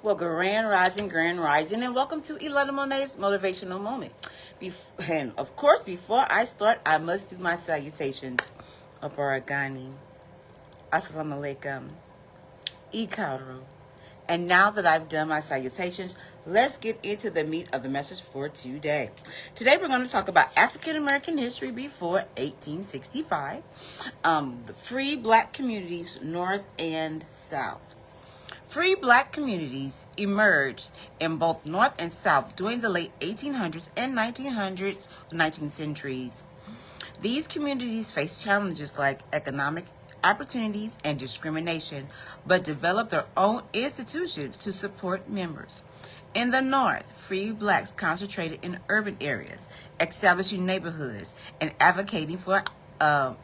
Well, Grand Rising, and welcome to Elena Monet's Motivational Moment. And of course, before I start, I must do my salutations. Aparagani, Assalamu alaikum, Ikaru. And now that I've done my salutations, let's get into the meat of the message for today. Today we're going to talk about African American history before 1865, the free black communities, North and South. Free black communities emerged in both North and South during the late 1800s and 19th centuries. These communities faced challenges like economic opportunities and discrimination, but developed their own institutions to support members. In the North, free blacks concentrated in urban areas, establishing neighborhoods and advocating for the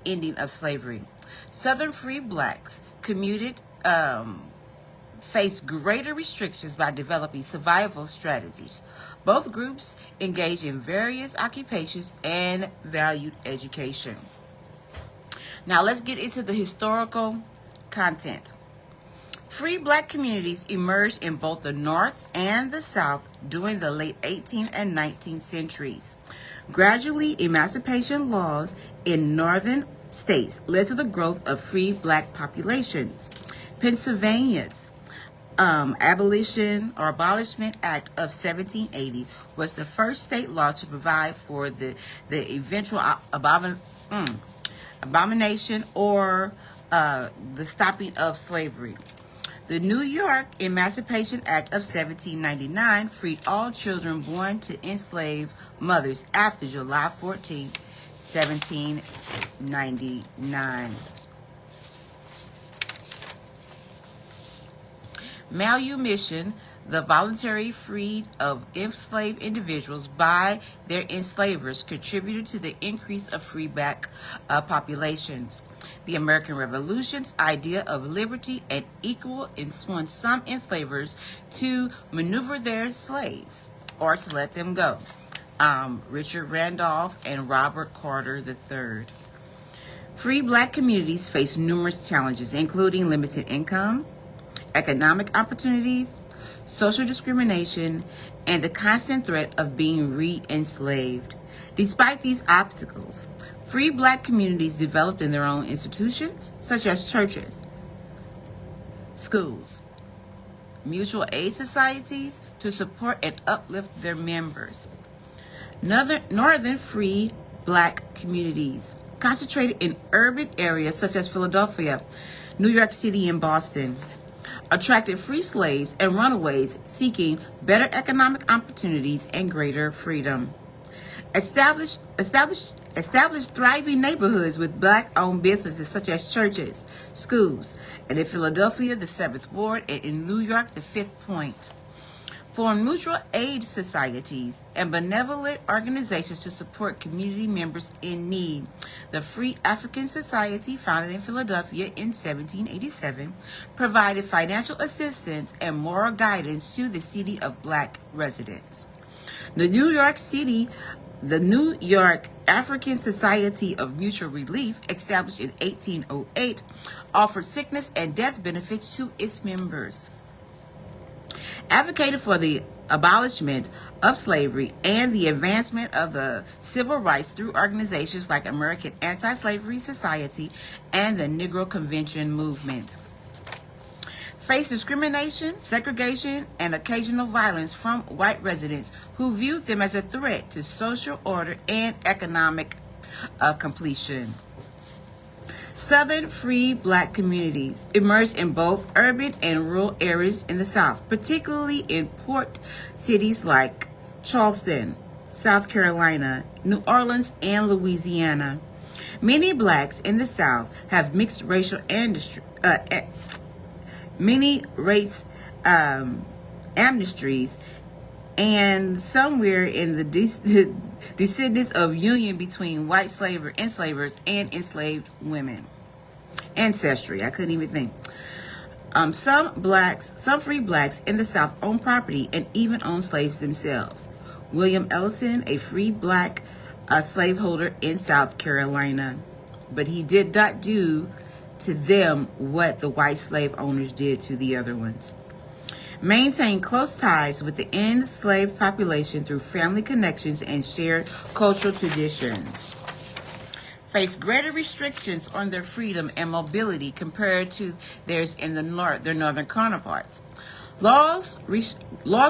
ending of slavery. Southern free blacks faced greater restrictions by developing survival strategies. Both groups engaged in various occupations and valued education. Now let's get into the historical content. Free black communities emerged in both the North and the South during the late 18th and 19th centuries. Gradually, emancipation laws in northern states led to the growth of free black populations. Pennsylvania's Abolishment Act of 1780 was the first state law to provide for the eventual abomination or the stopping of slavery. The New York Emancipation Act of 1799 freed all children born to enslaved mothers after July 14, 1799. Manumission, the voluntary freed of enslaved individuals by their enslavers, contributed to the increase of free black populations. The American Revolution's idea of liberty and equal influenced some enslavers to maneuver their slaves or to let them go. Richard Randolph and Robert Carter III. Free black communities face numerous challenges, including limited income, economic opportunities, social discrimination, and the constant threat of being re-enslaved. Despite these obstacles, free black communities developed in their own institutions, such as churches, schools, mutual aid societies, to support and uplift their members. Northern free black communities concentrated in urban areas such as Philadelphia, New York City, and Boston, attracted free slaves and runaways seeking better economic opportunities and greater freedom. Established thriving neighborhoods with black-owned businesses such as churches, schools, and in Philadelphia, the 7th Ward, and in New York, the 5th Point. Formed mutual aid societies and benevolent organizations to support community members in need. The Free African Society, founded in Philadelphia in 1787, provided financial assistance and moral guidance to the city of black residents. The New York African Society of Mutual Relief, established in 1808, offered sickness and death benefits to its members. Advocated for the abolishment of slavery and the advancement of the civil rights through organizations like American Anti-Slavery Society and the Negro Convention movement. Faced discrimination, segregation, and occasional violence from white residents who viewed them as a threat to social order and economic completion. Southern free black communities emerged in both urban and rural areas in the South, particularly in port cities like Charleston, South Carolina, New Orleans, and Louisiana. Many blacks in the South have mixed racial amnesties, and somewhere in the descendants of union between white enslavers and enslaved women. Ancestry, I couldn't even think. Some free blacks in the South owned property and even owned slaves themselves. William Ellison, a free black slaveholder in South Carolina, but he did not do to them what the white slave owners did to the other ones. Maintain close ties with the enslaved population through family connections and shared cultural traditions. Face greater restrictions on their freedom and mobility compared to theirs in their northern counterparts. Laws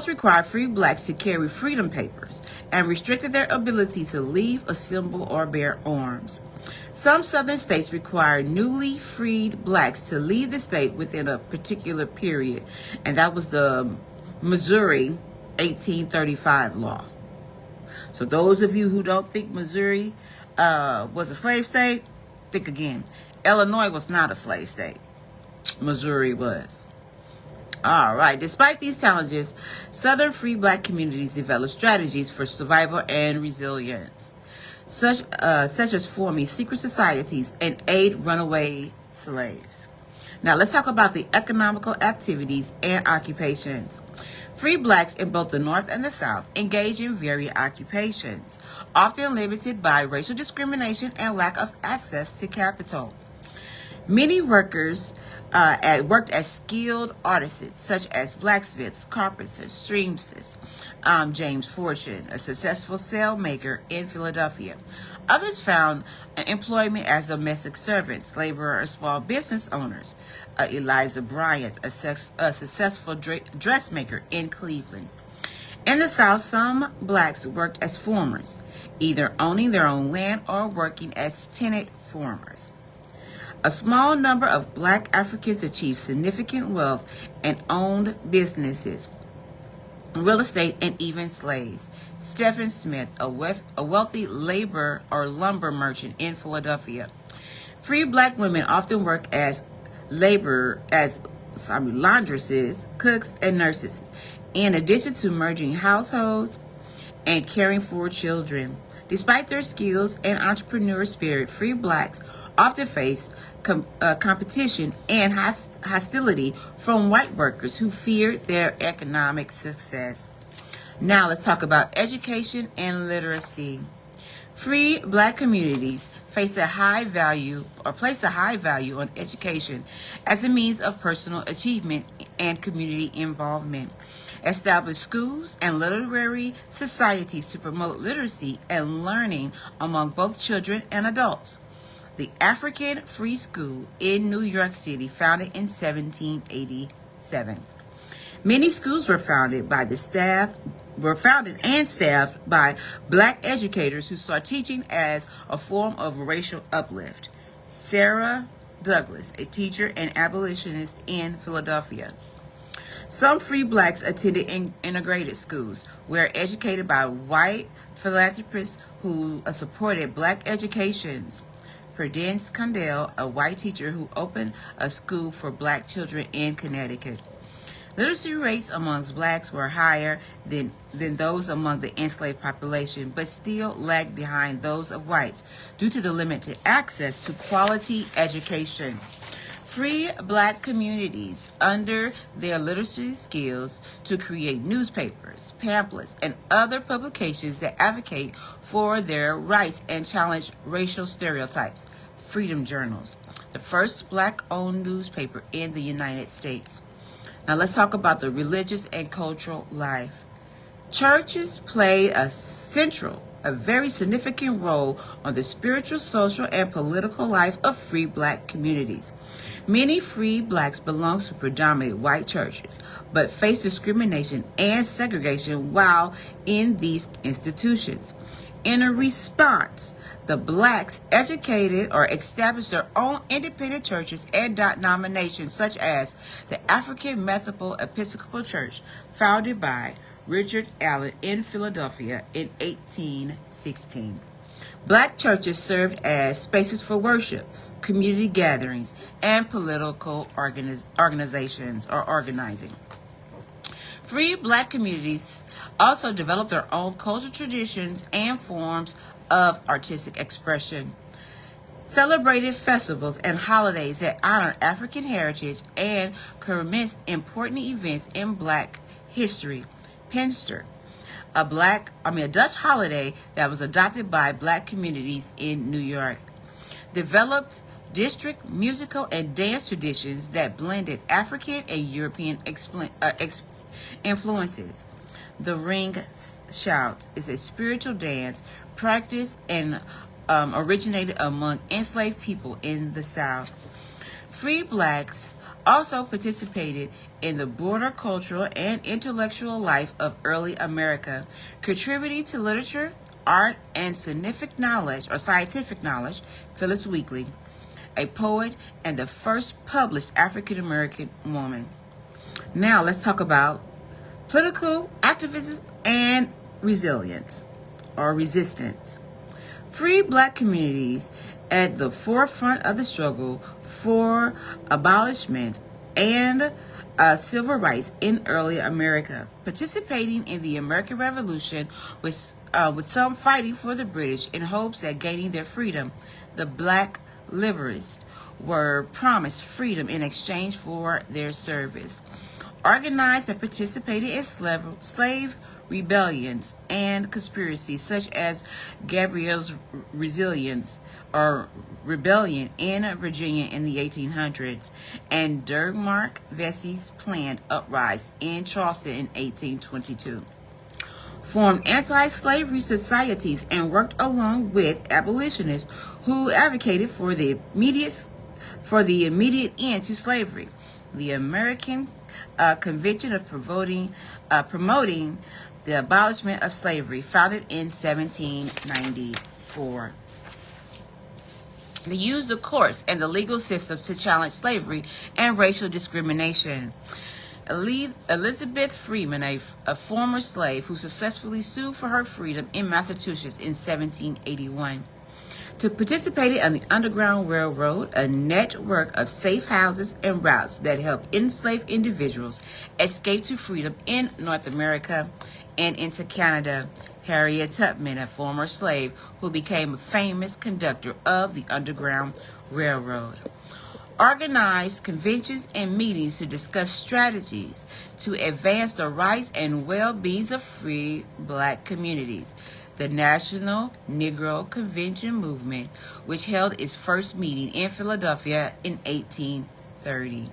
required free blacks to carry freedom papers and restricted their ability to leave, assemble, or bear arms. Some southern states required newly freed blacks to leave the state within a particular period, and that was the Missouri 1835 law. So those of you who don't think Missouri was a slave state, think again. Illinois was not a slave state. Missouri was. All right. Despite these challenges, Southern free black communities developed strategies for survival and resilience, such as forming secret societies and aid runaway slaves. Now, let's talk about the economical activities and occupations. Free blacks in both the North and the South engage in varied occupations, often limited by racial discrimination and lack of access to capital. Many workers worked as skilled artisans, such as blacksmiths, carpenters, seamstresses. James Fortune, a successful sailmaker in Philadelphia. Others found employment as domestic servants, laborers, or small business owners. Eliza Bryant, a successful dressmaker in Cleveland. In the South, some blacks worked as farmers, either owning their own land or working as tenant farmers. A small number of black Africans achieved significant wealth and owned businesses, real estate, and even slaves. Stephen Smith, a wealthy labor or lumber merchant in Philadelphia. Free black women often work as laundresses, cooks, and nurses, in addition to managing households and caring for children. Despite their skills and entrepreneur spirit, free blacks often face competition and hostility from white workers who feared their economic success. Now let's talk about education and literacy. Free black communities place a high value on education as a means of personal achievement and community involvement. Establish schools and literary societies to promote literacy and learning among both children and adults. The African Free School in New York City, founded in 1787. Many schools were founded and staffed by black educators who saw teaching as a form of racial uplift. Sarah Douglas, a teacher and abolitionist in Philadelphia. Some free blacks attended integrated schools, were educated by white philanthropists who supported black educations. Prudence Condell, a white teacher who opened a school for black children in Connecticut. Literacy rates amongst blacks were higher than those among the enslaved population, but still lagged behind those of whites due to the limited access to quality education. Free black communities under their literacy skills to create newspapers, pamphlets, and other publications that advocate for their rights and challenge racial stereotypes. Freedom Journals, the first black-owned newspaper in the United States. Now let's talk about the religious and cultural life. Churches play a very significant role on the spiritual, social, and political life of free black communities. Many free blacks belong to predominantly white churches, but face discrimination and segregation while in these institutions. In a response, the blacks educated or established their own independent churches and denominations, such as the African Methodist Episcopal Church, founded by Richard Allen in Philadelphia in 1816. Black churches served as spaces for worship, community gatherings, and political organizations or organizing. Free black communities also developed their own cultural traditions and forms of artistic expression. Celebrated festivals and holidays that honor African heritage and commenced important events in black history. Pinster, a Dutch holiday that was adopted by black communities in New York, developed district musical and dance traditions that blended African and European influences. The ring shout is a spiritual dance practiced and originated among enslaved people in the South. Free blacks also participated in the broader cultural and intellectual life of early America, contributing to literature, art, and scientific knowledge. Phyllis Wheatley, a poet and the first published African American woman. Now let's talk about political activism and resilience or resistance. Free black communities at the forefront of the struggle for abolishment and civil rights in early America, participating in the American Revolution with some fighting for the British in hopes at gaining their freedom. The black liberals were promised freedom in exchange for their service. Organized and participated in slave rebellions and conspiracies such as Gabrielle's rebellion in Virginia in the 1800s and Dermark Vesey's planned uprising in Charleston in 1822. Formed anti-slavery societies and worked along with abolitionists who advocated for the immediate end to slavery. The American Convention of promoting the abolishment of slavery, founded in 1794. They used the courts and the legal systems to challenge slavery and racial discrimination. Elizabeth Freeman, a former slave who successfully sued for her freedom in Massachusetts in 1781. To participate in the Underground Railroad, a network of safe houses and routes that helped enslaved individuals escape to freedom in North America and into Canada. Harriet Tubman, a former slave who became a famous conductor of the Underground Railroad. Organized conventions and meetings to discuss strategies to advance the rights and well-being of free black communities. The National Negro Convention movement, which held its first meeting in Philadelphia in 1830.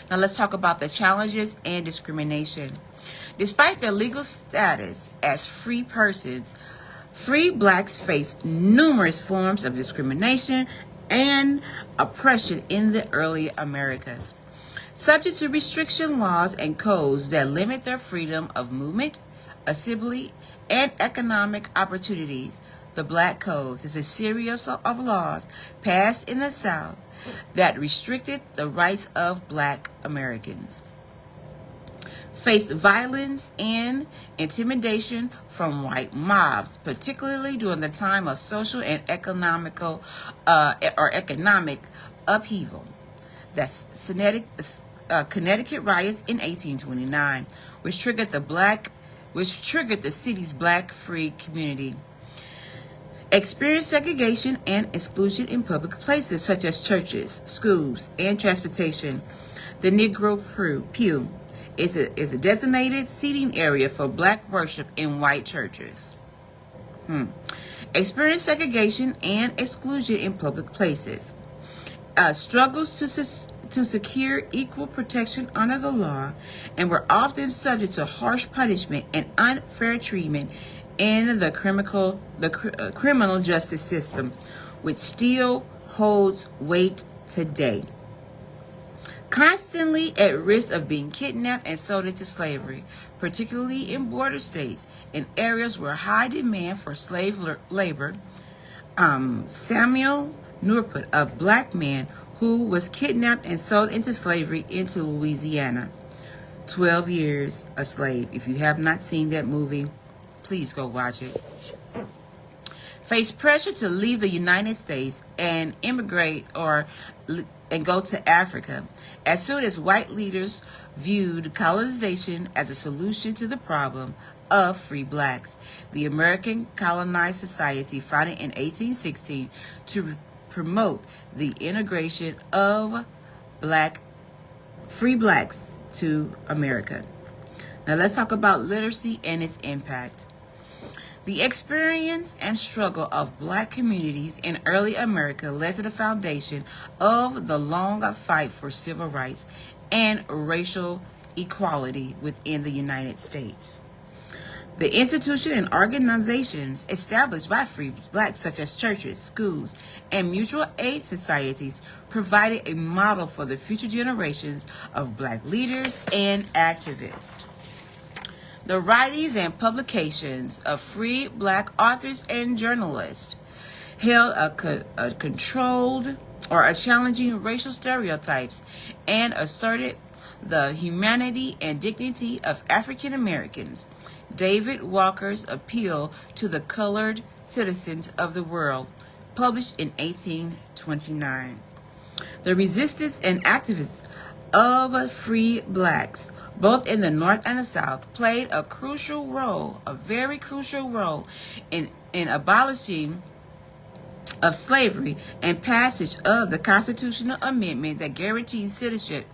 Now let's talk about the challenges and discrimination. Despite their legal status as free persons, free blacks face numerous forms of discrimination and oppression in the early Americas. Subject to restriction laws and codes that limit their freedom of movement, assembly, and economic opportunities, the Black Codes is a series of laws passed in the South that restricted the rights of black Americans. Faced violence and intimidation from white mobs, particularly during the time of social and economic upheaval. That's Connecticut riots in 1829, which triggered the city's black free community. Experienced segregation and exclusion in public places such as churches, schools, and transportation. The Negro pew is a designated seating area for black worship in white churches. Experienced segregation and exclusion in public places. Struggles to secure equal protection under the law, and were often subject to harsh punishment and unfair treatment in the criminal justice system, which still holds weight today. Constantly at risk of being kidnapped and sold into slavery, particularly in border states, in areas where high demand for slave labor. Samuel Norput, a black man who was kidnapped and sold into slavery into Louisiana. 12 years a slave. If you have not seen that movie, please go watch it. Faced pressure to leave the United States and immigrate and go to Africa, as soon as white leaders viewed colonization as a solution to the problem of free blacks. The American Colonized Society, founded in 1816 to promote the integration of free blacks to America. Now let's talk about literacy and its impact. The experience and struggle of black communities in early America led to the foundation of the long fight for civil rights and racial equality within the United States. The institution and organizations established by free blacks, such as churches, schools, and mutual aid societies, provided a model for the future generations of black leaders and activists. The writings and publications of free black authors and journalists held a controlled or a challenging racial stereotypes and asserted the humanity and dignity of African Americans. David Walker's Appeal to the Colored Citizens of the World, published in 1829. The resistance and activists of free blacks, both in the North and the South, played a very crucial role in abolishing of slavery and passage of the constitutional amendment that guarantees citizenship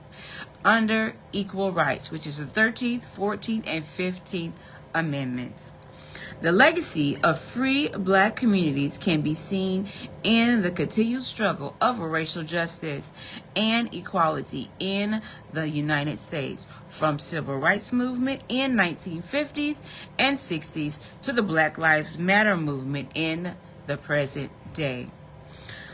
under equal rights, which is the 13th, 14th, and 15th Amendments. The legacy of free black communities can be seen in the continued struggle of racial justice and equality in the United States, from civil rights movement in 1950s and 60s to the Black Lives Matter movement in the present day.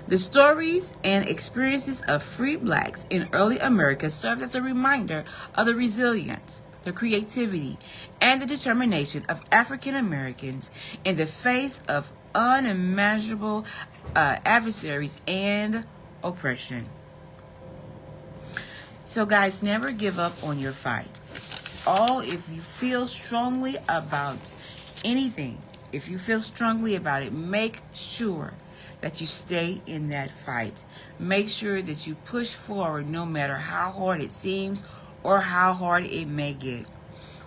The stories and experiences of free blacks in early America served as a reminder of the resilience, the creativity, and the determination of African Americans in the face of unimaginable adversaries and oppression. So guys, never give up on your fight. If you feel strongly about anything, if you feel strongly about it, make sure that you stay in that fight. Make sure that you push forward no matter how hard it seems or how hard it may get.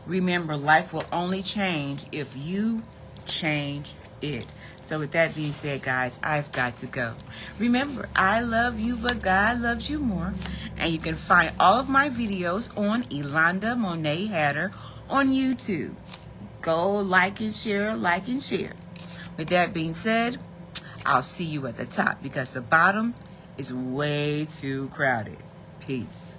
Remember, life will only change if you change it. So with that being said, guys, I've got to go. Remember, I love you, but God loves you more. And you can find all of my videos on Elonda Monet Hatter on YouTube. Go like and share, like and share. With that being said, I'll see you at the top because the bottom is way too crowded. Peace.